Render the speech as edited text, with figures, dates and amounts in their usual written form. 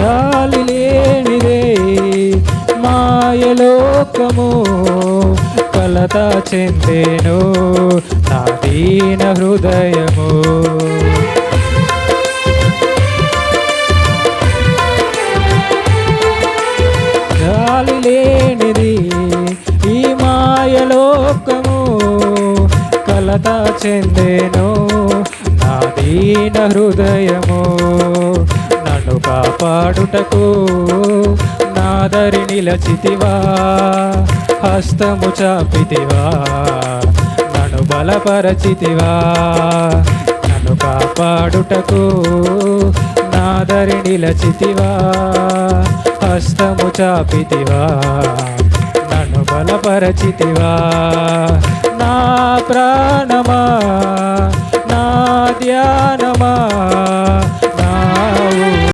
జాలి లేనిదే మాయలోకము కలత చెందేను నా దీన హృదయము. జాలి లేనిది ఈ మాయలోకము కలత చెందేను నా దీన హృదయము. నన్ను కాపాడుటకు నాదరి నిలచితివా, హస్తము చాపితివా, నన్ను బలపరచితివా. నన్ను కాపాడుటకు నాదరి నిలచితివా, హస్తము చాపితివా, నన్ను బలపరచితివా. నా ప్రాణమా, నా ధ్యానమా,